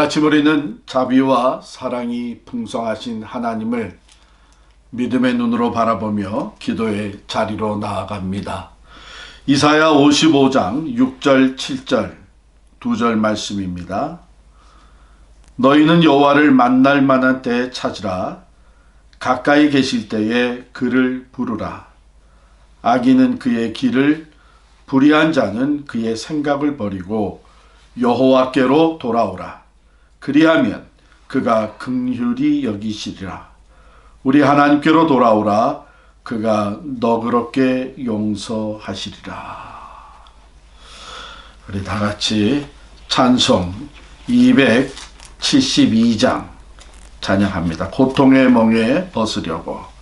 같이 우리는 자비와 사랑이 풍성하신 하나님을 믿음의 눈으로 바라보며 기도의 자리로 나아갑니다. 이사야 55장 6절 7절 두 절 말씀입니다. 너희는 여호와를 만날 만한 때에 찾으라. 가까이 계실 때에 그를 부르라. 악인은 그의 길을, 불의한 자는 그의 생각을 버리고 여호와께로 돌아오라. 그리하면 그가 긍휼히 여기시리라. 우리 하나님께로 돌아오라. 그가 너그럽게 용서하시리라. 우리 다 같이 찬송 272장 찬양합니다. 고통의 멍에 벗으려고.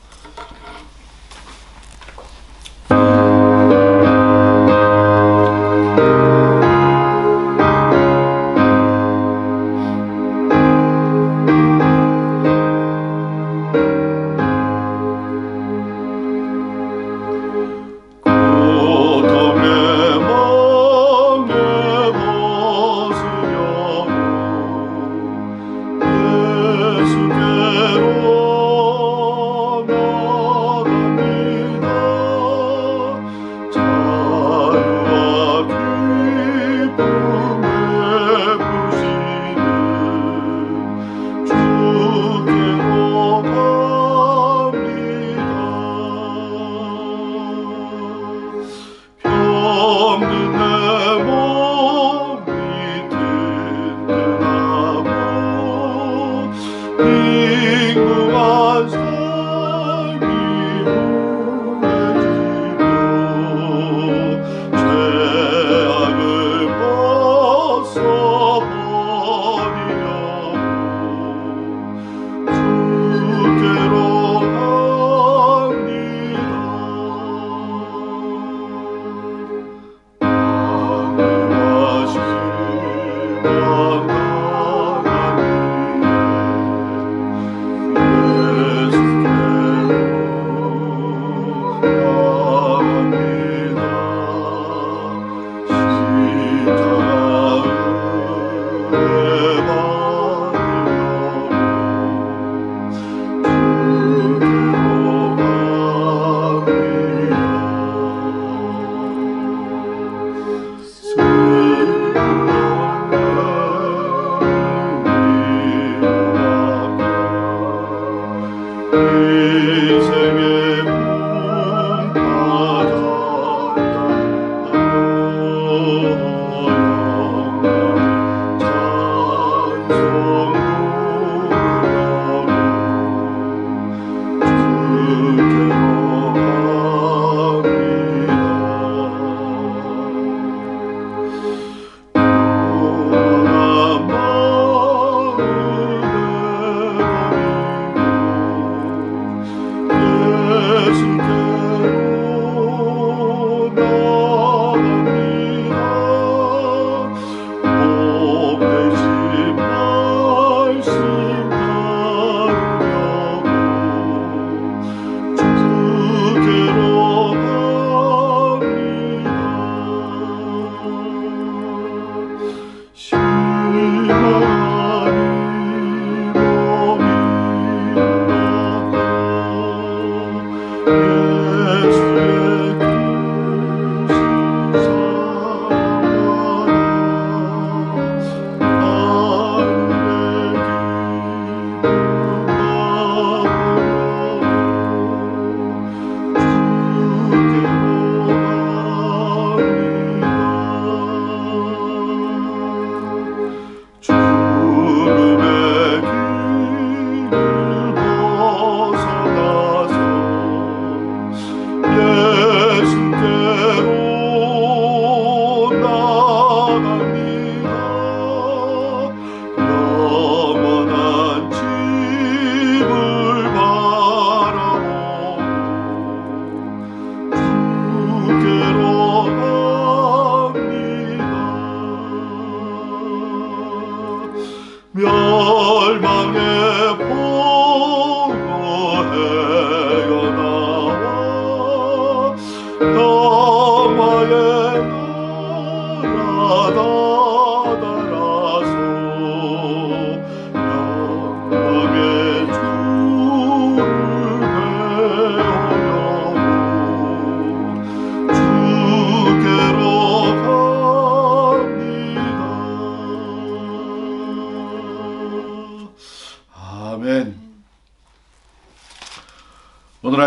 예수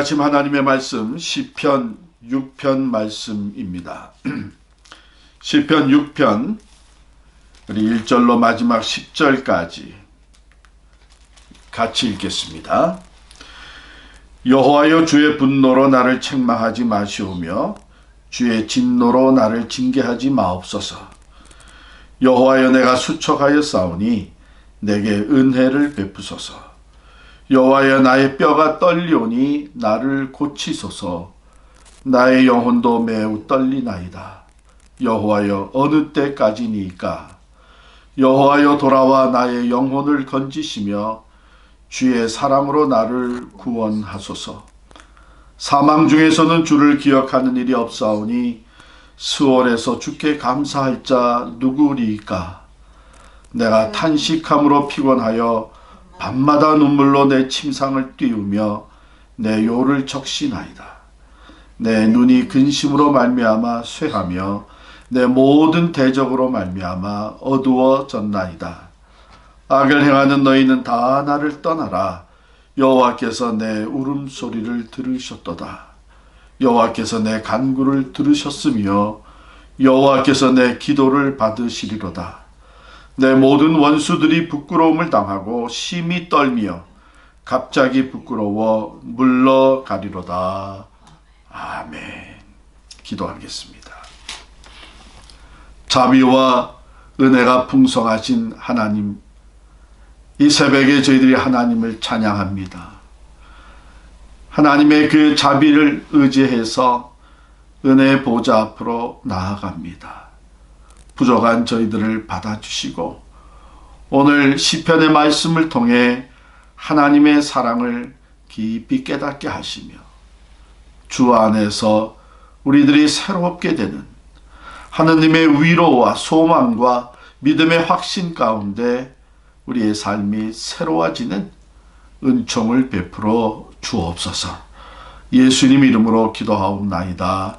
하심 하나님의 말씀 시편 6편 말씀입니다. 시편 6편 우리 1절로 마지막 10절까지 같이 읽겠습니다. 여호와여, 주의 분노로 나를 책망하지 마시오며 주의 진노로 나를 징계하지 마옵소서. 여호와여, 내가 수척하여 싸우니 내게 은혜를 베푸소서. 여호와여, 나의 뼈가 떨리오니 나를 고치소서. 나의 영혼도 매우 떨리나이다. 여호와여, 어느 때까지니까? 여호와여, 돌아와 나의 영혼을 건지시며 주의 사랑으로 나를 구원하소서. 사망 중에서는 주를 기억하는 일이 없사오니 스올에서 주께 감사할 자 누구리이까? 내가 탄식함으로 피곤하여 밤마다 눈물로 내 침상을 띄우며 내 요를 적시나이다. 내 눈이 근심으로 말미암아 쇠하며 내 모든 대적으로 말미암아 어두워졌나이다. 악을 행하는 너희는 다 나를 떠나라. 여호와께서 내 울음소리를 들으셨도다. 여호와께서 내 간구를 들으셨으며 여호와께서 내 기도를 받으시리로다. 내 모든 원수들이 부끄러움을 당하고 심히 떨며 갑자기 부끄러워 물러가리로다. 아멘. 기도하겠습니다. 자비와 은혜가 풍성하신 하나님, 이 새벽에 저희들이 하나님을 찬양합니다. 하나님의 그 자비를 의지해서 은혜의 보좌 앞으로 나아갑니다. 부족한 저희들을 받아주시고 오늘 시편의 말씀을 통해 하나님의 사랑을 깊이 깨닫게 하시며 주 안에서 우리들이 새롭게 되는 하나님의 위로와 소망과 믿음의 확신 가운데 우리의 삶이 새로워지는 은총을 베풀어 주옵소서. 예수님 이름으로 기도하옵나이다.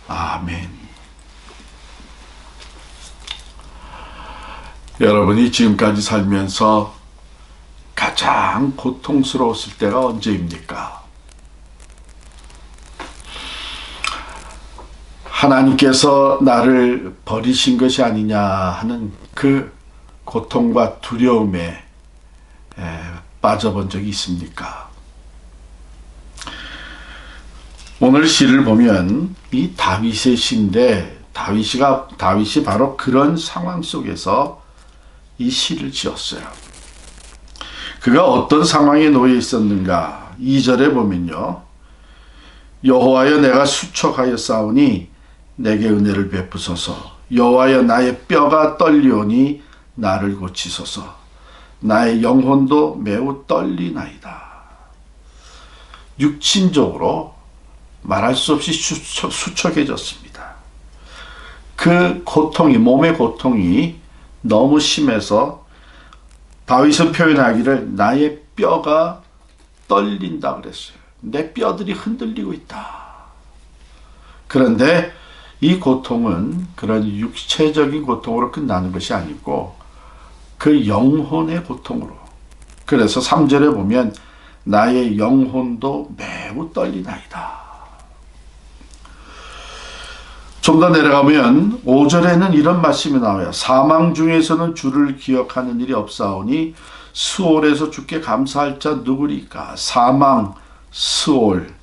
아멘. 여러분이 지금까지 살면서 가장 고통스러웠을 때가 언제입니까? 하나님께서 나를 버리신 것이 아니냐 하는 그 고통과 두려움에 빠져본 적이 있습니까? 오늘 시를 보면 이 다윗의 시인데 다윗이 바로 그런 상황 속에서 이 시를 지었어요. 그가 어떤 상황에 놓여 있었는가? 2절에 보면요. 여호와여, 내가 수척하여 싸우니 내게 은혜를 베푸소서. 여호와여, 나의 뼈가 떨리오니 나를 고치소서. 나의 영혼도 매우 떨리나이다. 육신적으로 말할 수 없이 수척해졌습니다. 그 고통이, 몸의 고통이 너무 심해서 다윗은 표현하기를 나의 뼈가 떨린다 그랬어요. 내 뼈들이 흔들리고 있다. 그런데 이 고통은 그런 육체적인 고통으로 끝나는 것이 아니고 그 영혼의 고통으로. 그래서 3절에 보면 나의 영혼도 매우 떨리나이다. 좀 더 내려가면 5절에는 이런 말씀이 나와요. 사망 중에서는 주를 기억하는 일이 없사오니 스올에서 주께 감사할 자 누구리까? 사망, 스올.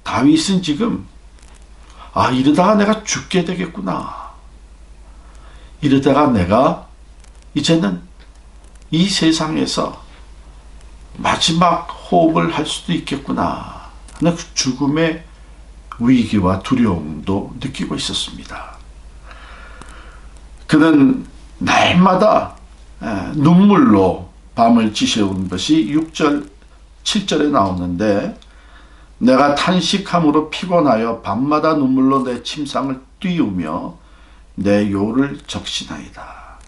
다윗은 지금 이러다가 내가 죽게 되겠구나. 이러다가 내가 이제는 이 세상에서 마지막 호흡을 할 수도 있겠구나 하는 그 죽음의 위기와 두려움도 느끼고 있었습니다. 그는 날마다 눈물로 밤을 지새운 것이 6절, 7절에 나오는데 내가 탄식함으로 피곤하여 밤마다 눈물로 내 침상을 띄우며 내 요를 적시나이다.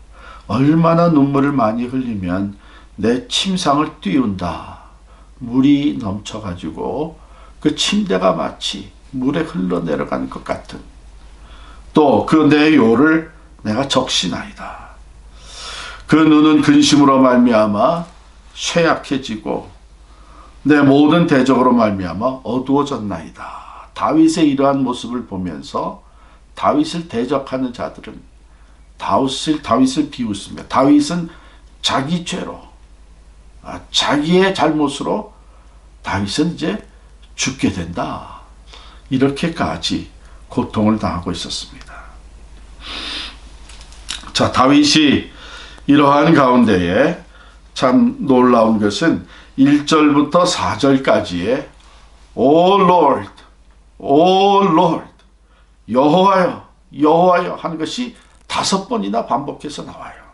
얼마나 눈물을 많이 흘리면 내 침상을 띄운다. 물이 넘쳐가지고 그 침대가 마치 물에 흘러내려가는 것 같은, 또 그 내 요를 내가 적시나이다. 그 눈은 근심으로 말미암아 쇠약해지고 내 모든 대적으로 말미암아 어두워졌나이다. 다윗의 이러한 모습을 보면서 다윗을 대적하는 자들은 다윗을 비웃으며 다윗은 자기 죄로 자기의 잘못으로 다윗은 이제 죽게 된다. 이렇게까지 고통을 당하고 있었습니다. 자, 다윗이 이러한 가운데에 참 놀라운 것은 1절부터 4절까지의 O Lord, O Lord, 여호와여, 여호와여 하는 것이 5번이나 반복해서 나와요.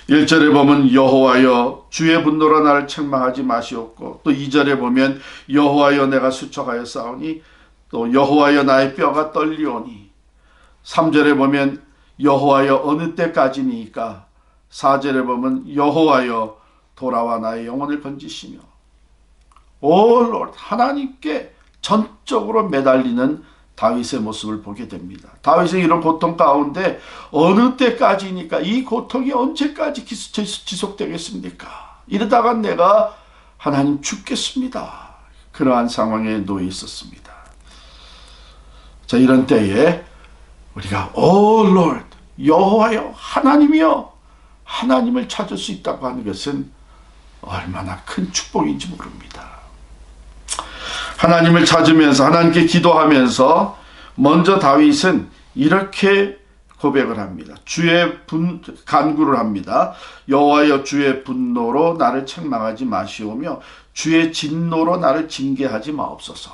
1절에 보면 여호와여 주의 분노로 나를 책망하지 마시옵고, 또 2절에 보면 여호와여 내가 수척하여 싸우니, 또 여호와여 나의 뼈가 떨리오니, 3절에 보면 여호와여 어느 때까지니까, 4절에 보면 여호와여 돌아와 나의 영혼을 건지시며, 오 롤드, 하나님께 전적으로 매달리는 다윗의 모습을 보게 됩니다. 다윗의 이런 고통 가운데 어느 때까지니까, 이 고통이 언제까지 지속되겠습니까? 이러다가 내가 하나님 죽겠습니다. 그러한 상황에 놓여 있었습니다. 자, 이런 때에 우리가 오 롤드, 여호와여, 하나님이여, 하나님을 찾을 수 있다고 하는 것은 얼마나 큰 축복인지 모릅니다. 하나님을 찾으면서 하나님께 기도하면서 먼저 다윗은 이렇게 고백을 합니다. 간구를 합니다. 여호와여 주의 분노로 나를 책망하지 마시오며 주의 진노로 나를 징계하지 마옵소서.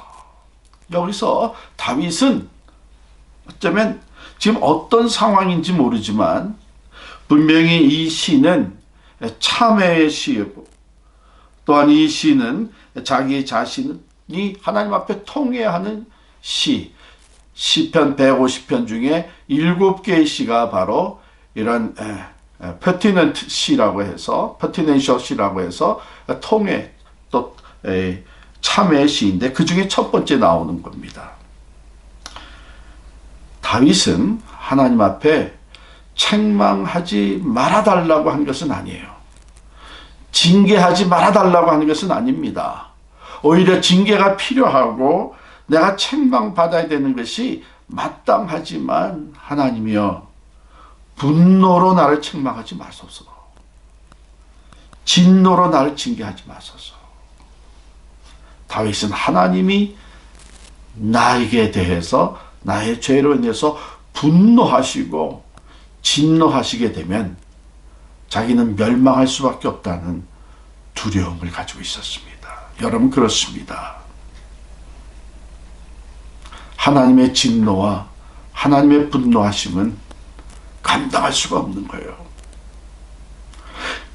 여기서 다윗은 어쩌면 지금 어떤 상황인지 모르지만 분명히 이 시는 참회의 시이고, 또한 이 시는 자기 자신이 하나님 앞에 통회하는 시, 시편 150편 중에 7개의 시가 바로 이런 퍼티넌트 시라고 해서, 퍼티넨셜 시라고 해서 통회 또 참회의 시인데 그 중에 첫 번째 나오는 겁니다. 다윗은 하나님 앞에 책망하지 말아달라고 한 것은 아니에요. 징계하지 말아달라고 하는 것은 아닙니다. 오히려 징계가 필요하고 내가 책망받아야 되는 것이 마땅하지만, 하나님이여 분노로 나를 책망하지 마소서, 진노로 나를 징계하지 마소서. 다윗은 하나님이 나에게 대해서 나의 죄로 인해서 분노하시고 진노하시게 되면 자기는 멸망할 수밖에 없다는 두려움을 가지고 있었습니다. 여러분, 그렇습니다. 하나님의 진노와 하나님의 분노하심은 감당할 수가 없는 거예요.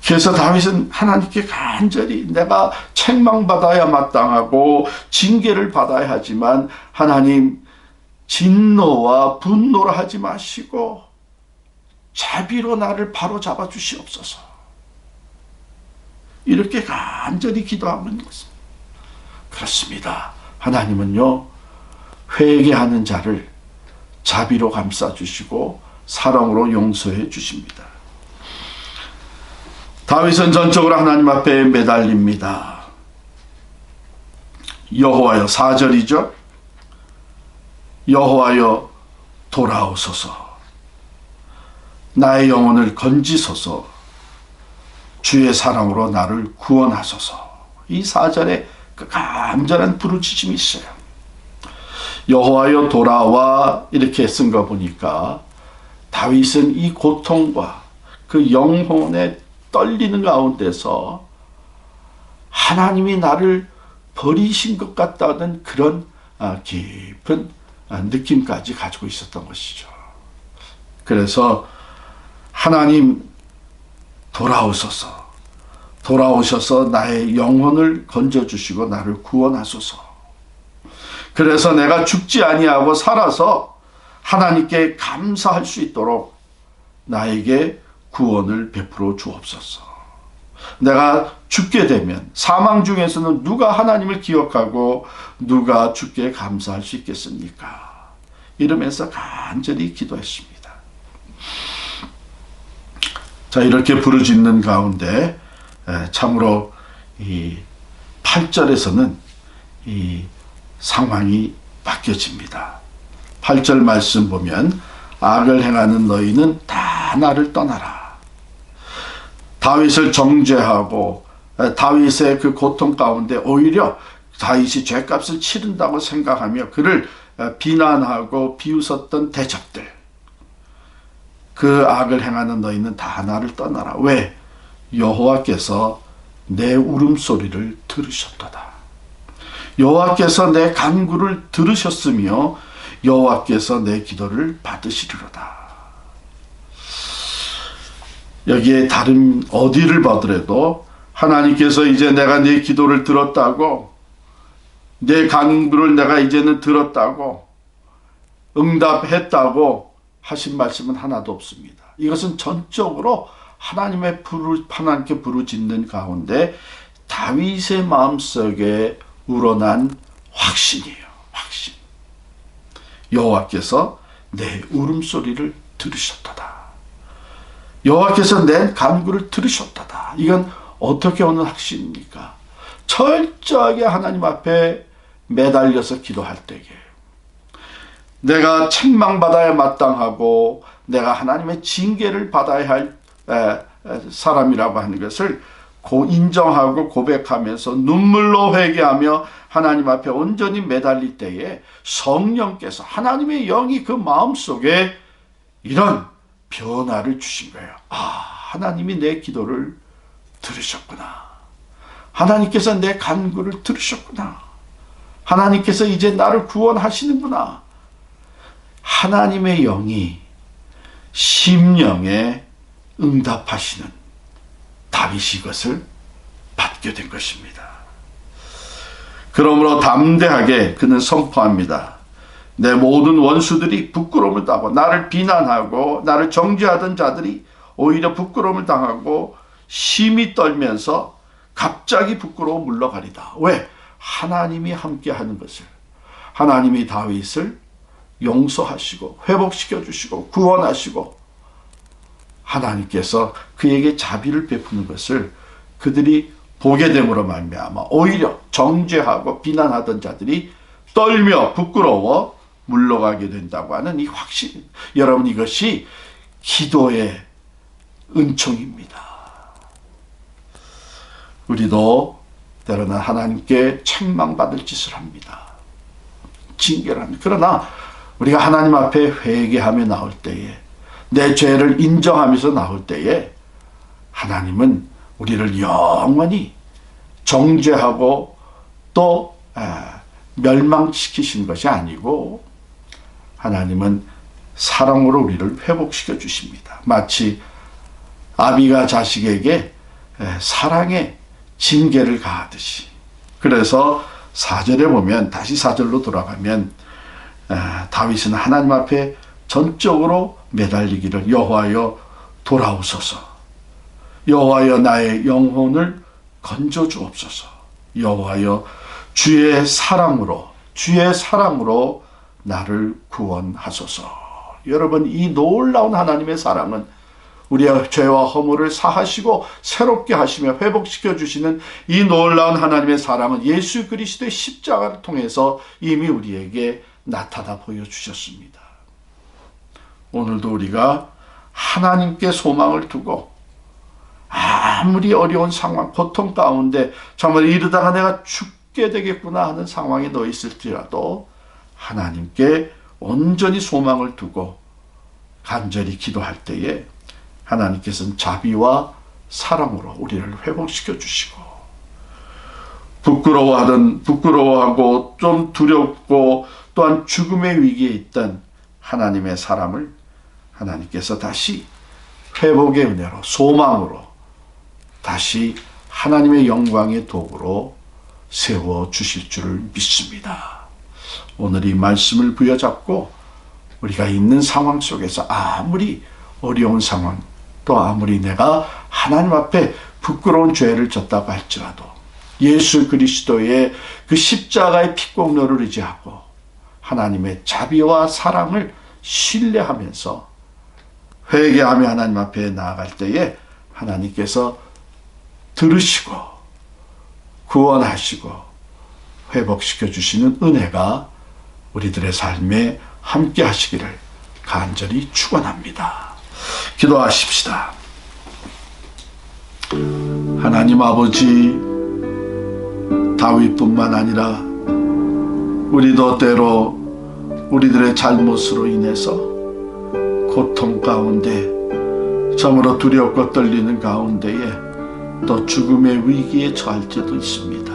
그래서 다윗은 하나님께 간절히 내가 책망받아야 마땅하고 징계를 받아야 하지만, 하나님 진노와 분노를 하지 마시고 자비로 나를 바로 잡아 주시옵소서. 이렇게 간절히 기도하고 있는 것입니다. 그렇습니다. 하나님은요, 회개하는 자를 자비로 감싸 주시고 사랑으로 용서해 주십니다. 다윗은 전적으로 하나님 앞에 매달립니다. 여호와여, 4절이죠. 여호와여 돌아오소서, 나의 영혼을 건지소서, 주의 사랑으로 나를 구원하소서. 이 4절에 그 간절한 부르짖음이 있어요. 여호와여 돌아와, 이렇게 쓴 거 보니까 다윗은 이 고통과 그 영혼의 떨리는 가운데서 하나님이 나를 버리신 것 같다는 그런 깊은 느낌까지 가지고 있었던 것이죠. 그래서 하나님 돌아오소서, 돌아오셔서 나의 영혼을 건져주시고 나를 구원하소서. 그래서 내가 죽지 아니하고 살아서 하나님께 감사할 수 있도록 나에게 구원을 베풀어 주옵소서. 내가 죽게 되면 사망 중에서는 누가 하나님을 기억하고 누가 주께 감사할 수 있겠습니까? 이러면서 간절히 기도했습니다. 자, 이렇게 부르짖는 가운데 참으로 이 8절에서는 이 상황이 바뀌어집니다. 8절 말씀 보면 악을 행하는 너희는 다 나를 떠나라. 다윗을 정죄하고 다윗의 그 고통 가운데 오히려 다윗이 죄값을 치른다고 생각하며 그를 비난하고 비웃었던 대적들, 그 악을 행하는 너희는 다 나를 떠나라. 왜? 여호와께서 내 울음소리를 들으셨도다. 여호와께서 내 간구를 들으셨으며 여호와께서 내 기도를 받으시리로다. 여기에 다른 어디를 보더라도 하나님께서 이제 내가 네 기도를 들었다고, 내 간구를 내가 이제는 들었다고, 응답했다고 하신 말씀은 하나도 없습니다. 이것은 전적으로 하나님께 부르짖는 가운데 다윗의 마음속에 우러난 확신이에요. 확신. 여호와께서 내 울음소리를 들으셨도다. 여호와께서 내 간구를 들으셨도다. 이건 어떻게 오는 확신입니까? 철저하게 하나님 앞에 매달려서 기도할 때에 내가 책망받아야 마땅하고 내가 하나님의 징계를 받아야 할 사람이라고 하는 것을 인정하고 고백하면서 눈물로 회개하며 하나님 앞에 온전히 매달릴 때에 성령께서, 하나님의 영이 그 마음속에 이런 변화를 주신 거예요. 아, 하나님이 내 기도를 들으셨구나. 하나님께서 내 간구를 들으셨구나. 하나님께서 이제 나를 구원하시는구나. 하나님의 영이 심령에 응답하시는 다윗이 이것을 받게 된 것입니다. 그러므로 담대하게 그는 선포합니다. 내 모든 원수들이 부끄러움을 당하고 나를 비난하고 나를 정죄하던 자들이 오히려 부끄러움을 당하고 심히 떨면서 갑자기 부끄러워 물러가리다. 왜? 하나님이 함께하는 것을, 하나님이 다윗을 용서하시고 회복시켜 주시고 구원하시고 하나님께서 그에게 자비를 베푸는 것을 그들이 보게 됨으로 말미암아 오히려 정죄하고 비난하던 자들이 떨며 부끄러워 물러가게 된다고 하는 이 확신. 여러분, 이것이 기도의 은총입니다. 우리도 때로는 하나님께 책망받을 짓을 합니다. 징계를 합니다. 그러나 우리가 하나님 앞에 회개하며 나올 때에, 내 죄를 인정하면서 나올 때에 하나님은 우리를 영원히 정죄하고 또 멸망시키신 것이 아니고 하나님은 사랑으로 우리를 회복시켜 주십니다. 마치 아비가 자식에게 사랑의 징계를 가하듯이. 그래서 4절에 보면, 다시 4절로 돌아가면 다윗은 하나님 앞에 전적으로 매달리기를, 여호와여 돌아오소서, 여호와여 나의 영혼을 건져 주옵소서, 여호와여 주의 사랑으로 나를 구원하소서. 여러분, 이 놀라운 하나님의 사랑은 우리의 죄와 허물을 사하시고 새롭게 하시며 회복시켜 주시는 이 놀라운 하나님의 사랑은 예수 그리스도의 십자가를 통해서 이미 우리에게 나타나 보여주셨습니다. 오늘도 우리가 하나님께 소망을 두고 아무리 어려운 상황, 고통 가운데 정말 이러다가 내가 죽게 되겠구나 하는 상황에 놓여 있을지라도 하나님께 온전히 소망을 두고 간절히 기도할 때에 하나님께서는 자비와 사랑으로 우리를 회복시켜 주시고, 부끄러워하고 좀 두렵고 또한 죽음의 위기에 있던 하나님의 사람을 하나님께서 다시 회복의 은혜로, 소망으로 다시 하나님의 영광의 도구로 세워 주실 줄을 믿습니다. 오늘 이 말씀을 부여잡고 우리가 있는 상황 속에서 아무리 어려운 상황, 또 아무리 내가 하나님 앞에 부끄러운 죄를 졌다고 할지라도 예수 그리스도의 그 십자가의 피공로를 의지하고 하나님의 자비와 사랑을 신뢰하면서 회개하며 하나님 앞에 나아갈 때에 하나님께서 들으시고 구원하시고 회복시켜 주시는 은혜가 우리들의 삶에 함께 하시기를 간절히 축원합니다. 기도하십시다. 하나님 아버지, 다윗뿐만 아니라 우리도 때로 우리들의 잘못으로 인해서 고통 가운데, 참으로 두렵고 떨리는 가운데에 또 죽음의 위기에 처할 때도 있습니다.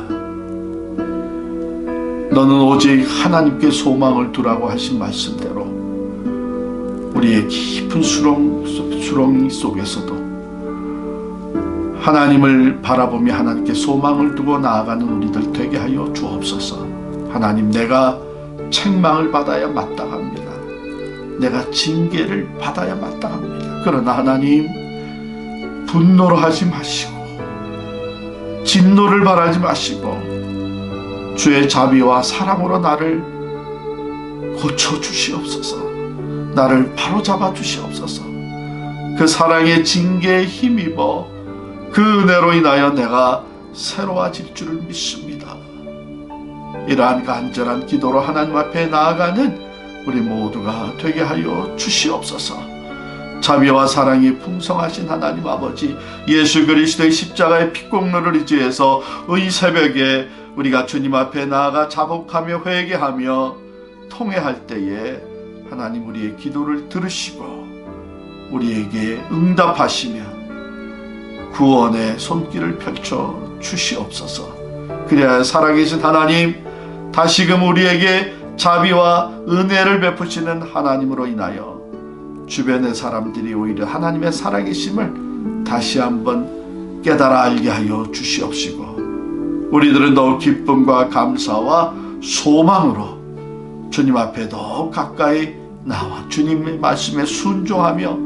너는 오직 하나님께 소망을 두라고 하신 말씀대로 우리의 깊은 수렁 속에서도 하나님을 바라보며 하나님께 소망을 두고 나아가는 우리들 되게 하여 주옵소서. 하나님, 내가 책망을 받아야 마땅합니다. 내가 징계를 받아야 마땅합니다. 그러나 하나님, 분노로 하지 마시고 진노를 바라지 마시고 주의 자비와 사랑으로 나를 고쳐주시옵소서. 나를 바로잡아 주시옵소서. 그 사랑의 징계에 힘입어 그 은혜로 인하여 내가 새로워질 줄을 믿습니다. 이러한 간절한 기도로 하나님 앞에 나아가는 우리 모두가 되게 하여 주시옵소서. 자비와 사랑이 풍성하신 하나님 아버지, 예수 그리스도의 십자가의 피공로를 의지해서 이 새벽에 우리가 주님 앞에 나아가 자복하며 회개하며 통회할 때에 하나님 우리의 기도를 들으시고 우리에게 응답하시며 구원의 손길을 펼쳐 주시옵소서. 그래야 살아계신 하나님, 다시금 우리에게 자비와 은혜를 베푸시는 하나님으로 인하여 주변의 사람들이 오히려 하나님의 살아계심을 다시 한번 깨달아 알게 하여 주시옵시고, 우리들은 더욱 기쁨과 감사와 소망으로 주님 앞에 더 가까이 나와 주님의 말씀에 순종하며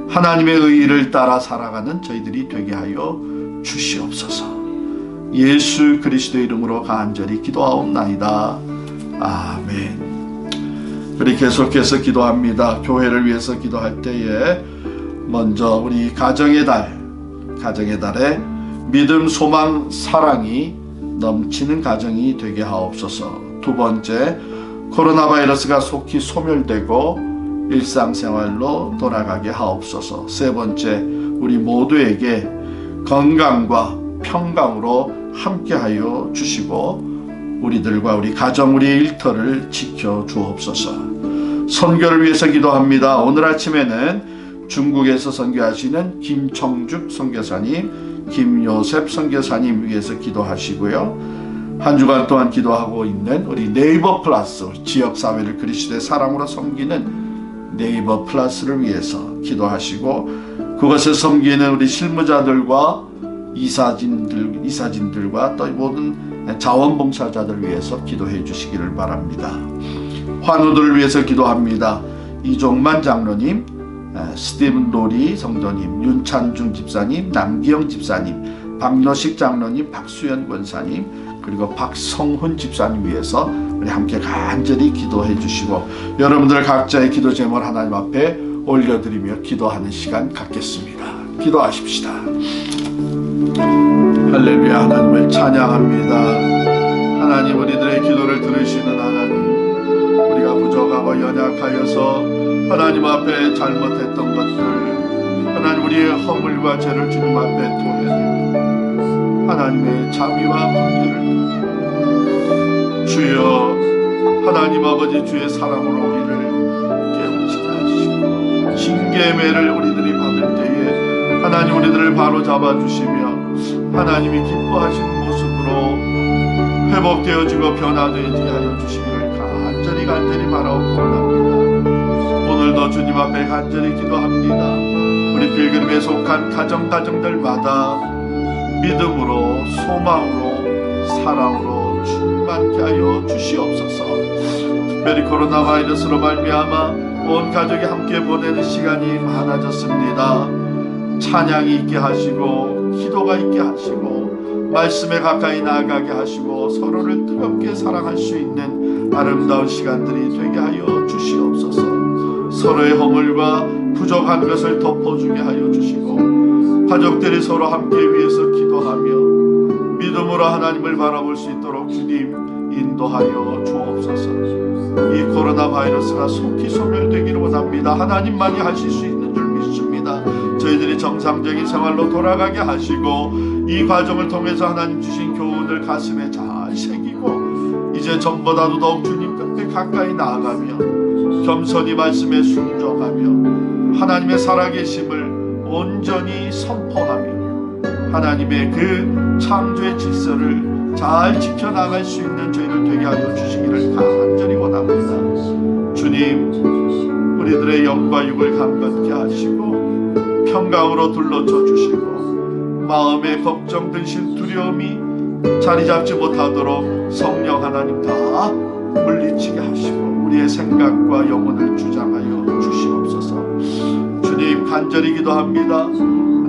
하나님의 의의를 따라 살아가는 저희들이 되게 하여 주시옵소서. 예수 그리스도의 이름으로 간절히 기도하옵나이다. 아멘. 우리 계속해서 기도합니다. 교회를 위해서 기도할 때에 먼저 우리 가정의 달에 믿음, 소망, 사랑이 넘치는 가정이 되게 하옵소서. 두 번째, 코로나 바이러스가 속히 소멸되고 일상생활로 돌아가게 하옵소서. 세 번째, 우리 모두에게 건강과 평강으로 함께하여 주시고 우리들과 우리 가정, 우리의 일터를 지켜 주옵소서. 선교를 위해서 기도합니다. 오늘 아침에는 중국에서 선교하시는 김청죽 선교사님, 김요셉 선교사님 위해서 기도하시고요. 한 주간 동안 기도하고 있는 우리 네이버 플러스, 지역사회를 그리스도의 사랑으로 섬기는 네이버 플러스를 위해서 기도하시고, 그것을 섬기는 우리 실무자들과 이사진들과 또 모든 자원봉사자들 위해서 기도해 주시기를 바랍니다. 환우들을 위해서 기도합니다. 이종만 장로님, 스티븐 로리 성도님, 윤찬중 집사님, 남기영 집사님, 박노식 장로님, 박수연 권사님, 그리고 박성훈 집사님 위해서 우리 함께 간절히 기도해 주시고, 여러분들 각자의 기도 제목을 하나님 앞에 올려드리며 기도하는 시간 갖겠습니다. 기도하십시다. 할렐루야. 하나님을 찬양합니다. 하나님, 우리들의 기도를 들으시는 하나님, 우리가 부족하고 연약하여서 하나님 앞에 잘못했던 것들, 하나님 우리의 허물과 죄를 주님 앞에 토해드립니다. 하나님의 자비와 긍휼을 주여, 하나님 아버지, 주의 사랑으로 우리를 깨우치게 하시고 징계의 매를 우리들이 받을 때에 하나님 우리들을 바로 잡아주시며 하나님이 기뻐하시는 모습으로 회복되어지고 변화되어지게 하여 주시기를 간절히 바라옵나이다. 오늘도 주님 앞에 간절히 기도합니다. 우리 필그림에 속한 가정들마다 믿음으로, 소망으로, 사랑으로 충만케 하여 주시옵소서. 특별히 코로나 바이러스로 말미암아 온 가족이 함께 보내는 시간이 많아졌습니다. 찬양이 있게 하시고 기도가 있게 하시고 말씀에 가까이 나아가게 하시고 서로를 뜨겁게 사랑할 수 있는 아름다운 시간들이 되게 하여 주시옵소서. 서로의 허물과 부족한 것을 덮어주게 하여 주시고 가족들이 서로 함께 위해서 기도하며 믿음으로 하나님을 바라볼 수 있도록 주님 인도하여 주옵소서. 이 코로나 바이러스가 속히 소멸되기를 원합니다. 하나님만이 하실 수 있는 줄 믿습니다. 저희들이 정상적인 생활로 돌아가게 하시고 이 과정을 통해서 하나님 주신 교훈을 가슴에 잘 새기고 이제 전보다도 더욱 주님 곁에 가까이 나아가며 겸손히 말씀에 순종하며 하나님의 살아계심을 온전히 선포하며 하나님의 그 창조의 질서를 잘 지켜나갈 수 있는 저희를 되게 하여 주시기를 간절히 원합니다. 주님, 우리들의 영과 육을 감격케 하시고 평강으로 둘러쳐 주시고 마음에 걱정 근심 두려움이 자리 잡지 못하도록 성령 하나님 다 물리치게 하시고 우리의 생각과 영혼을 주장하여 주시옵소서. 주님, 간절히 기도합니다.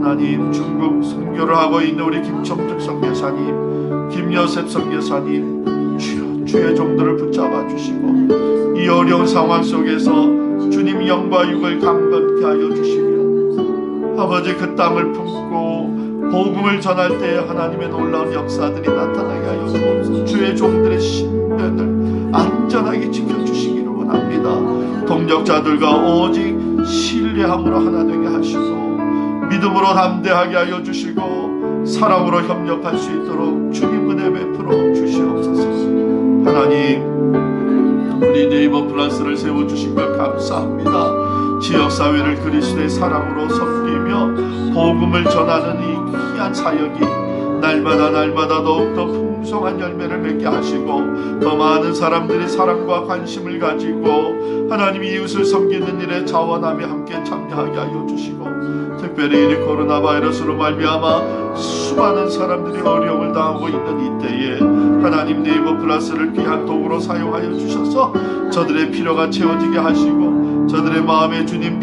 하나님, 중국 선교를 하고 있는 우리 김청득 선교사님, 김여셉 선교사님, 주의 종들을 붙잡아 주시고 이 어려운 상황 속에서 주님 영과 육을 강건케 하여 주시며 아버지 그 땅을 품고 복음을 전할 때 하나님의 놀라운 역사들이 나타나게 하여 주옵소서. 주의 종들의 신변을 안전하게 지켜주시기를 원합니다. 동역자들과 오직 신뢰함으로 하나 되게 하시고 믿음으로 담대하게 하여 주시고 사랑으로 협력할 수 있도록 주님 은혜 베풀어 주시옵소서. 하나님, 우리 네이버 플러스를 세워주신 것 감사합니다. 지역사회를 그리스도의 사랑으로 섬기며 복음을 전하는 이 귀한 사역이 날마다 더욱더 풍성한 열매를 맺게 하시고 더 많은 사람들이 사랑과 관심을 가지고 하나님 이웃을 섬기는 일에 자원하며 함께 참여하게 하여 주시고 특별히 이 코로나 바이러스로 말미암아 수많은 사람들이 어려움을 당하고 있는 이때에 하나님 네이버 플러스를 귀한 도구로 사용하여 주셔서 저들의 필요가 채워지게 하시고 저들의 마음에 주님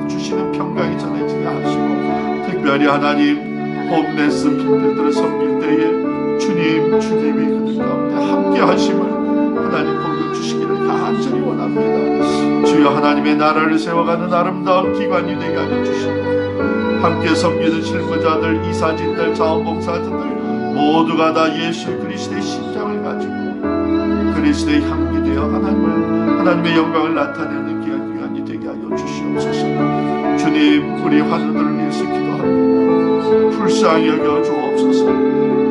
주시는 평강이 전해지게 하시고 특별히 하나님 홈레스 빈들들을 섬길 때에 주님이 그들 가운데 함께 하심을 하나님 보여주시기를 간절히 원합니다. 주여, 하나님의 나라를 세워가는 아름다운 기관이 되게 하여 주시고 함께 섬기는 실무자들, 이사진들, 자원봉사자들 모두가 다 예수 그리스도의 심장을 가지고 그리스도의 향기 되어 하나님의 영광을 나타내는 기관이 되게 하여 주시옵소서. 주님, 우리 환우들을 위해서 기도합니다. 불쌍히 여겨 주옵소서.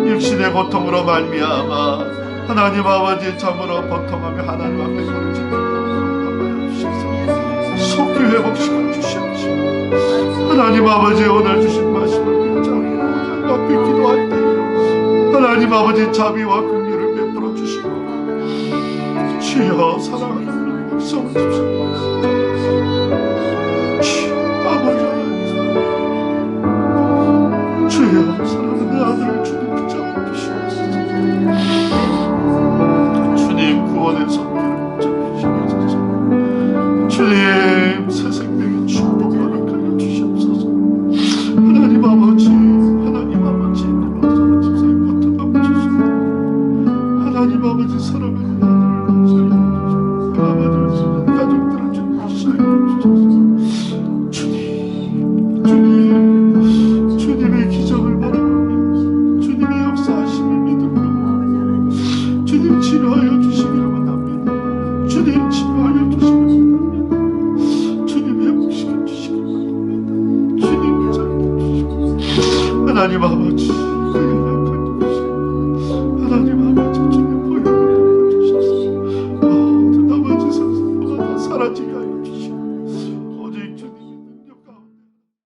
육신의 고통으로 말미암아 하나님 아버지 참으로 고통하며 하나님 앞에 손을 짓고 감사하여 주셔서 속히 회복시켜 주시옵시고 하나님 아버지 오늘 주신 말씀을 위하여 하나님 앞에 기도할 때에 하나님 아버지 자비와 긍휼을 베풀어 주시고 주여 사랑하는 백성을 주시옵소서. 아버지 하나님 주여 사랑하는 아들을 주님 붙잡아 주시옵소서. 주님 구원의 손길을 붙잡아 주시옵소서. 주님 새 생명의 축복을 가려 주시옵소서. 하나님 아버지 어서 집사님 고통하고 주시옵소서. 하나님 아버지 사랑하는 아들을 살려주시옵소서. 아버지 가족들을 주님 사랑해 주셔서 주님의 기적을 바라보며 주님의 역사하심을 믿음으로 주님 치료하여 주시기를 원합니다. 주님 치료하여 주시기를 원합니다. 주님 회복시켜 주시기를 원합니다. 주님 살려 주시고 하나님 아버지